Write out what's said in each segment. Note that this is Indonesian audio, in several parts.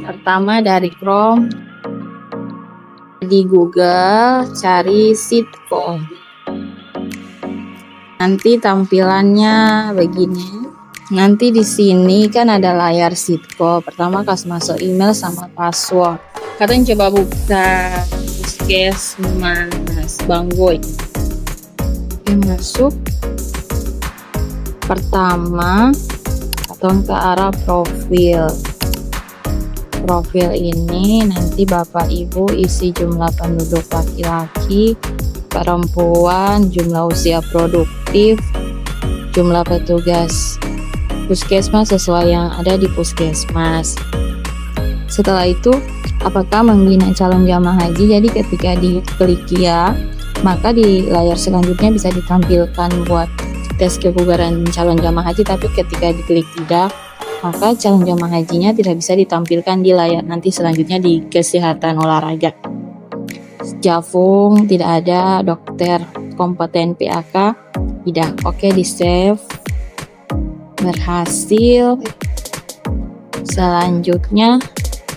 Pertama dari Chrome, di Google cari Sheetco. Nanti tampilannya begini. Nanti di sini kan ada layar Sheetco. Pertama kasih masuk email sama password. Kalian coba buka Puskesmas Banggoy. Oke, masuk. Pertama atau ke arah profil. Profil ini nanti Bapak Ibu isi jumlah penduduk laki-laki, perempuan, jumlah usia produktif, jumlah petugas puskesmas sesuai yang ada di puskesmas. Setelah itu, apakah membina calon jamaah haji? Jadi ketika diklik ya, maka di layar selanjutnya bisa ditampilkan buat tes kebugaran calon jamaah haji, tapi ketika diklik tidak, maka calon jamaah hajinya tidak bisa ditampilkan di layar nanti selanjutnya di kesehatan olahraga. Jafung tidak ada, dokter kompeten PAK tidak. Oke, di save. Berhasil. Selanjutnya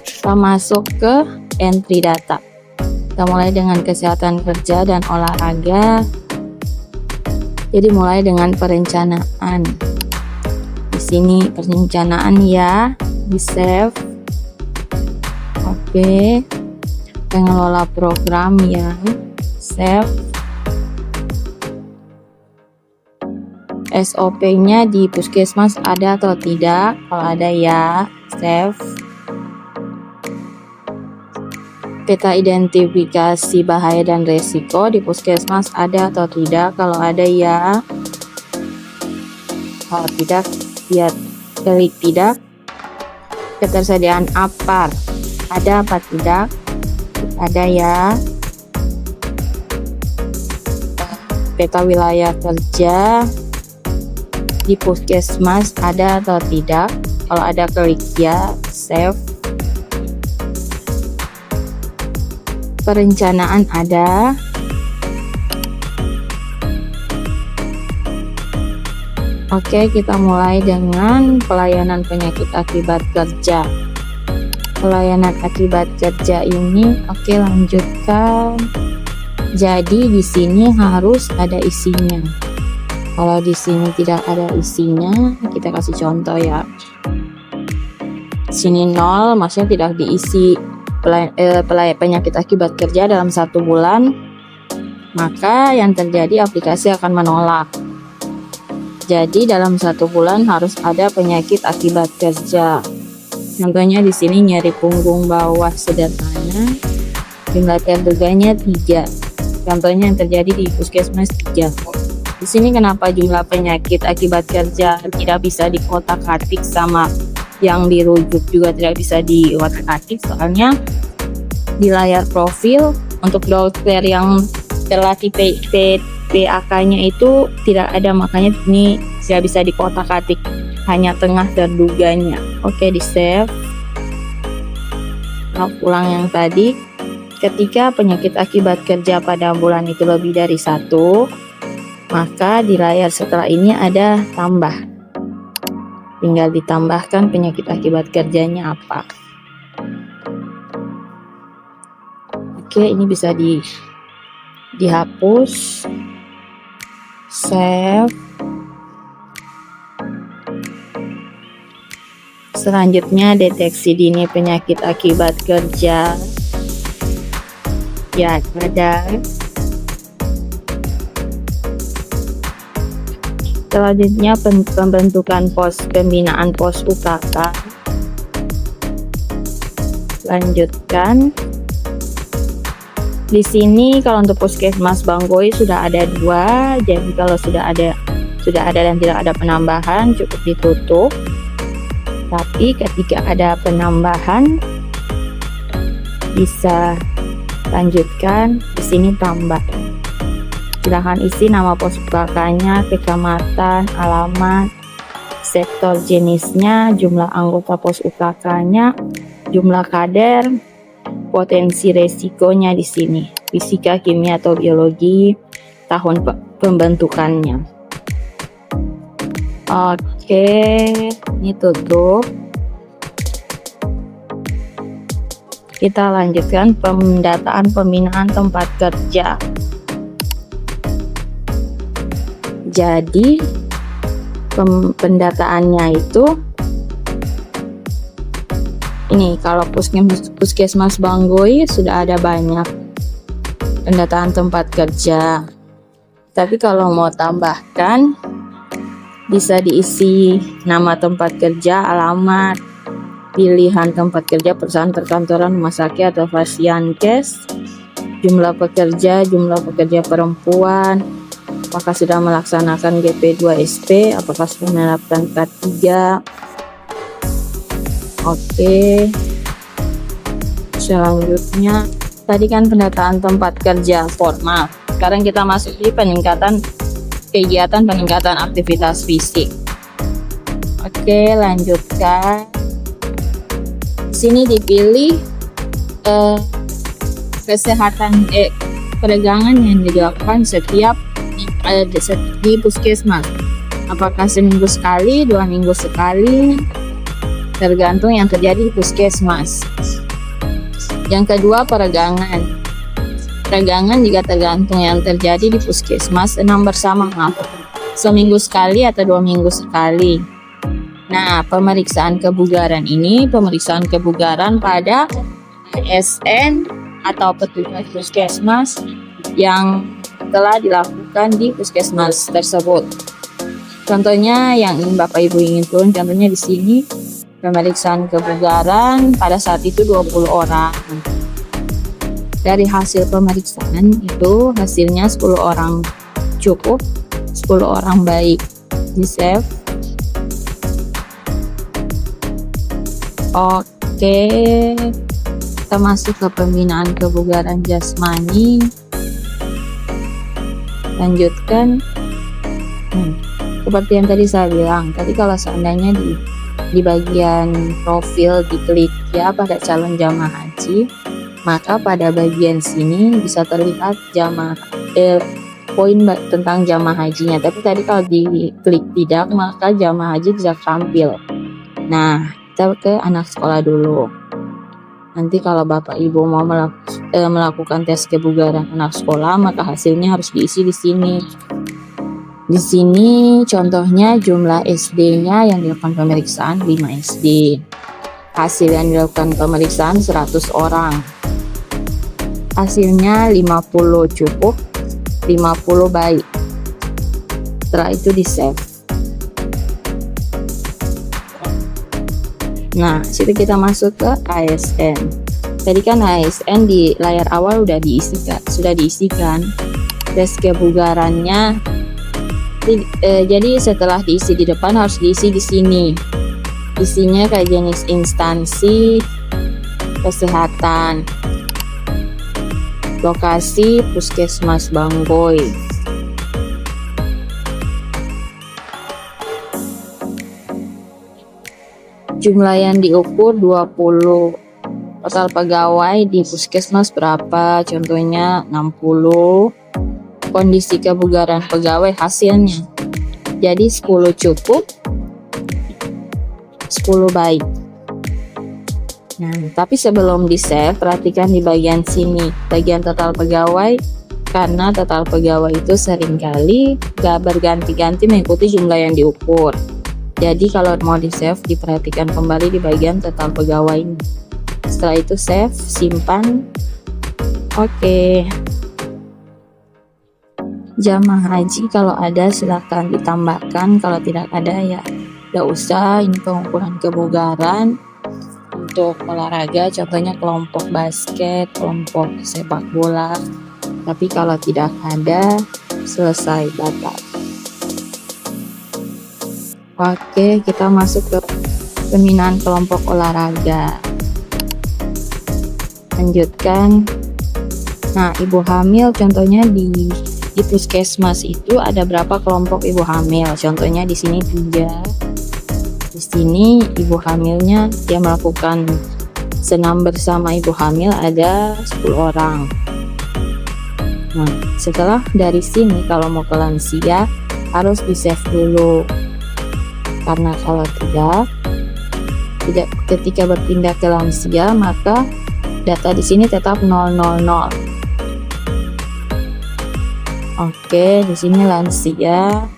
kita masuk ke entry data. Kita mulai dengan kesehatan kerja dan olahraga. Jadi mulai dengan perencanaan. Sini perencanaan ya, di save. Oke, pengelola program ya, save. SOP-nya di puskesmas ada atau tidak? Kalau ada ya, save. Peta identifikasi bahaya dan resiko di puskesmas ada atau tidak? Kalau ada ya, kalau tidak ya klik tidak. Ketersediaan APAR ada apa tidak? Ada ya. Peta wilayah kerja di puskesmas ada atau tidak? Kalau ada klik ya, save. Perencanaan ada. Oke, kita mulai dengan pelayanan penyakit akibat kerja. Pelayanan akibat kerja ini, oke, lanjutkan. Jadi di sini harus ada isinya. Kalau di sini tidak ada isinya, kita kasih contoh ya. Sini 0, maksudnya tidak diisi penyakit akibat kerja dalam 1 bulan, maka yang terjadi aplikasi akan menolak. Jadi dalam 1 bulan harus ada penyakit akibat kerja. Contohnya di sini nyeri punggung bawah sederhana, jumlah terduganya 3. Contohnya yang terjadi di puskesmas 3. Di sini kenapa jumlah penyakit akibat kerja tidak bisa dikotak-atik sama yang dirujuk juga tidak bisa dikotak-atik? Soalnya di layar profil untuk dokter yang terlatih PAK-nya itu tidak ada, makanya ini tidak bisa dikotak-atik, hanya tengah terduganya. Oke, di save. Ulang yang tadi. Ketika penyakit akibat kerja pada bulan itu lebih dari 1, maka di layar setelah ini ada tambah. Tinggal ditambahkan penyakit akibat kerjanya apa. Oke, ini bisa dihapus. Save. Selanjutnya deteksi dini penyakit akibat kerja. Ya, ada. Selanjutnya pembentukan pos pembinaan pos UKK. Lanjutkan. Di sini kalau untuk puskesmas Banggoy sudah ada 2, jadi kalau sudah ada dan tidak ada penambahan cukup ditutup. Tapi ketika ada penambahan bisa lanjutkan. Di sini tambah. Silahkan isi nama pos UKK-nya, kecamatan, alamat, sektor jenisnya, jumlah anggota pos UKK-nya, jumlah kader, potensi resikonya di sini, fisika, kimia atau biologi, tahun pembentukannya. Oke. Oke, ini tutup. Kita lanjutkan pendataan pembinaan tempat kerja. Jadi pendataannya itu ini, kalau Puskesmas Banggoy sudah ada banyak pendataan tempat kerja. Tapi kalau mau tambahkan, bisa diisi nama tempat kerja, alamat, pilihan tempat kerja, perusahaan, perkantoran, rumah sakit atau Fasiankes, jumlah pekerja perempuan, apakah sudah melaksanakan GP2SP, apakah sudah menerapkan K3. Oke, selanjutnya tadi kan pendataan tempat kerja formal. Sekarang kita masuk di kegiatan peningkatan aktivitas fisik. Oke, lanjutkan. Di sini dipilih peregangan yang dilakukan setiap di puskesmas. Apakah seminggu sekali, 2 minggu sekali, tergantung yang terjadi di puskesmas. Yang kedua, peregangan. Peregangan juga tergantung yang terjadi di puskesmas, senam bersama seminggu sekali atau 2 minggu sekali. Nah, pemeriksaan kebugaran ini pemeriksaan kebugaran pada ASN atau petugas puskesmas yang telah dilakukan di puskesmas tersebut. Contohnya yang Bapak Ibu ingin turun, contohnya di sini pemeriksaan kebugaran pada saat itu 20 orang. Dari hasil pemeriksaan itu hasilnya 10 orang cukup, 10 orang baik. Di save. Oke, kita masuk ke pembinaan kebugaran jasmani. Lanjutkan. Seperti yang tadi saya bilang, tadi kalau seandainya di bagian profil diklik ya pada calon jamaah haji, maka pada bagian sini bisa terlihat poin tentang jamaah hajinya. Tapi tadi kalau diklik tidak, maka jamaah haji tidak tampil. Nah, kita ke anak sekolah dulu. Nanti kalau Bapak Ibu mau melakukan tes kebugaran anak sekolah, maka hasilnya harus diisi di sini. Di sini contohnya jumlah SD-nya yang dilakukan pemeriksaan 5 SD. Hasil yang dilakukan pemeriksaan 100 orang. Hasilnya 50 cukup, 50 baik. Setelah itu di-save. Nah, situ kita masuk ke ASN. Tadi kan ASN di layar awal sudah diisikan tes kebugarannya. Jadi setelah diisi di depan harus diisi di sini. Isinya kayak jenis instansi kesehatan, lokasi Puskesmas Banggoy, jumlah yang diukur 20, total pegawai di puskesmas berapa, contohnya 60. Kondisi kebugaran pegawai hasilnya jadi 10 cukup, 10 baik. Nah, tapi sebelum di save, perhatikan di bagian sini, bagian total pegawai, karena total pegawai itu seringkali gak berganti-ganti mengikuti jumlah yang diukur. Jadi kalau mau di save, diperhatikan kembali di bagian total pegawai ini. Setelah itu save, simpan. Oke. Jamaah haji kalau ada silakan ditambahkan, kalau tidak ada ya tidak usah. Ini pengukuran kebugaran untuk olahraga, contohnya kelompok basket, kelompok sepak bola. Tapi kalau tidak ada, selesai batal. Oke, kita masuk ke pembinaan kelompok olahraga. Lanjutkan. Nah, ibu hamil contohnya di puskesmas itu ada berapa kelompok ibu hamil? Contohnya di sini 3. Di sini ibu hamilnya dia melakukan senam bersama ibu hamil ada 10 orang. Nah, setelah dari sini kalau mau ke lansia harus di save dulu. Karena kalau tidak ketika berpindah ke lansia, maka data di sini tetap 000. Oke, di sini lansia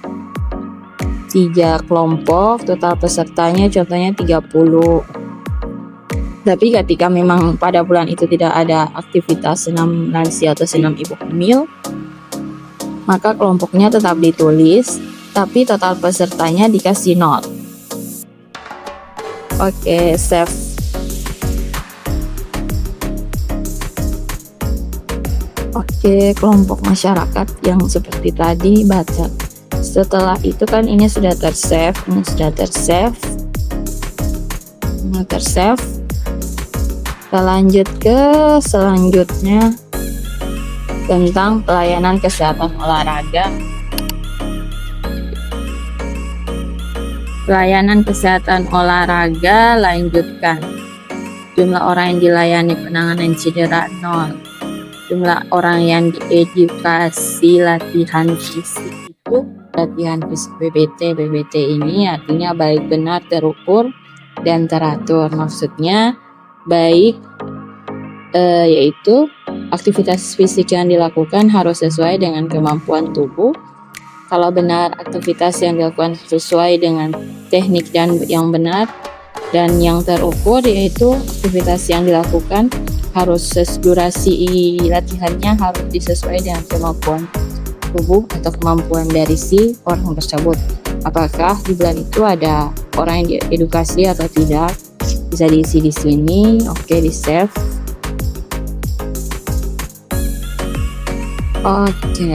3 kelompok, total pesertanya contohnya 30. Tapi ketika memang pada bulan itu tidak ada aktivitas senam lansia atau senam ibu hamil, maka kelompoknya tetap ditulis, tapi total pesertanya dikasih 0. Oke, save. Oke, kelompok masyarakat yang seperti tadi baca. Setelah itu kan ini sudah tersave, Kita lanjut ke selanjutnya tentang pelayanan kesehatan olahraga. Pelayanan kesehatan olahraga lanjutkan. Jumlah orang yang dilayani penanganan cedera 0. Jumlah orang yang diedukasi latihan fisik itu latihan fisik BBT. BBT ini artinya baik, benar, terukur, dan teratur. Maksudnya baik yaitu aktivitas fisik yang dilakukan harus sesuai dengan kemampuan tubuh. Kalau benar, aktivitas yang dilakukan sesuai dengan teknik yang benar, dan yang terukur yaitu aktivitas yang dilakukan harus durasi latihannya harus disesuaikan dengan kemampuan tubuh atau kemampuan dari si orang tersebut. Apakah di bulan itu ada orang yang diedukasi atau tidak? Bisa diisi di sini. Oke, di save. Oke.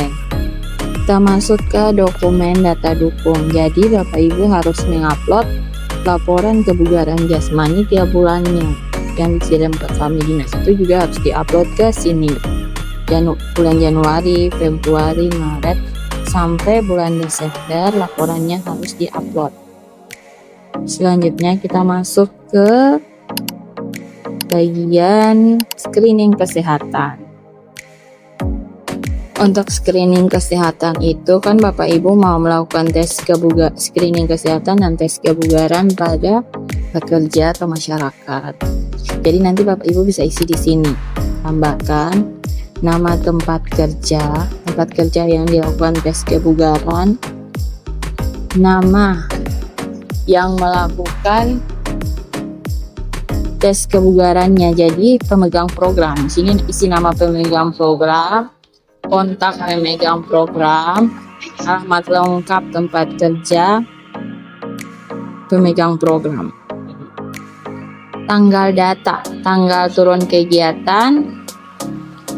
Kita masuk ke dokumen data dukung. Jadi Bapak Ibu harus mengupload laporan kebugaran jasmani tiap bulannya. Yang dikirim ke kami dinas itu juga harus diupload ke sini. Bulan Januari, Februari, Maret, sampai bulan Desember laporannya harus diupload. Selanjutnya kita masuk ke bagian screening kesehatan. Untuk screening kesehatan itu kan Bapak Ibu mau melakukan screening kesehatan dan tes kebugaran pada pekerja atau masyarakat. Jadi nanti Bapak Ibu bisa isi di sini. Tambahkan nama tempat kerja yang dilakukan tes kebugaran, nama yang melakukan tes kebugarannya. Jadi pemegang program. Di sini isi nama pemegang program, kontak pemegang program, alamat lengkap tempat kerja pemegang program, tanggal data, tanggal turun kegiatan,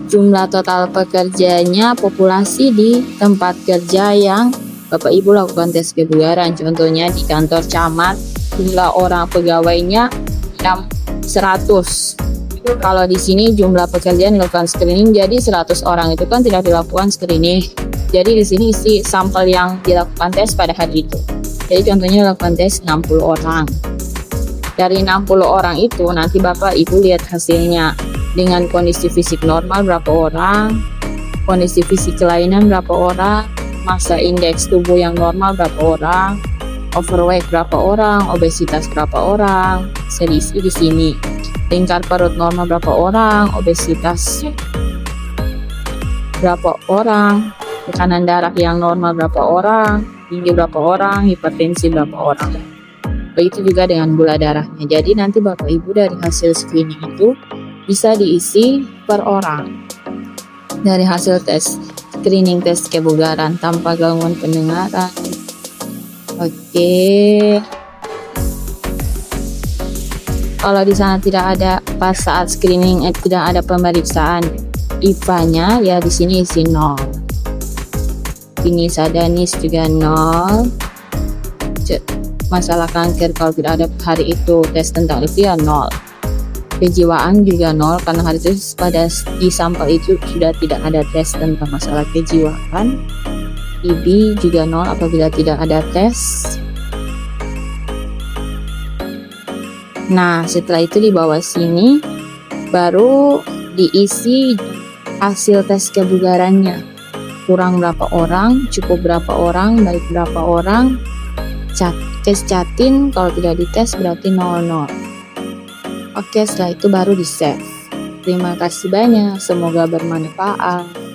jumlah total pekerjanya, populasi di tempat kerja yang Bapak Ibu lakukan tes kebugaran. Contohnya di kantor camat, jumlah orang pegawainya 100. Kalau di sini jumlah pekerjaan dilakukan screening, jadi 100 orang itu kan tidak dilakukan screening. Jadi di sini isi sampel yang dilakukan tes pada hari itu. Jadi contohnya dilakukan tes 60 orang. Dari 60 orang itu nanti Bapak Ibu lihat hasilnya. Dengan kondisi fisik normal berapa orang, kondisi fisik kelainan berapa orang, massa indeks tubuh yang normal berapa orang, overweight berapa orang, obesitas berapa orang. Diisi di sini. Lingkar perut normal berapa orang, obesitas berapa orang, tekanan darah yang normal berapa orang, tinggi berapa orang, hipertensi berapa orang. Begitu juga dengan gula darahnya. Jadi nanti Bapak Ibu dari hasil screening itu bisa diisi per orang. Dari hasil tes screening tes kebugaran tanpa gangguan pendengaran. Oke. Kalau di sana tidak ada pas saat screening tidak ada pemeriksaan IPA-nya, ya di sini isi 0. Ini Sadanis juga 0. Masalah kanker kalau tidak ada hari itu tes tentang itu ya 0. Kejiwaan juga 0 karena hari itu pada di sampel itu sudah tidak ada tes tentang masalah kejiwaan. IB juga 0 apabila tidak ada tes. Nah, setelah itu di bawah sini baru diisi hasil tes kebugarannya. Kurang berapa orang, cukup berapa orang, baik berapa orang, cat. tes chatin, kalau tidak dites berarti 00. Oke, setelah itu baru di save. Terima kasih banyak, semoga bermanfaat.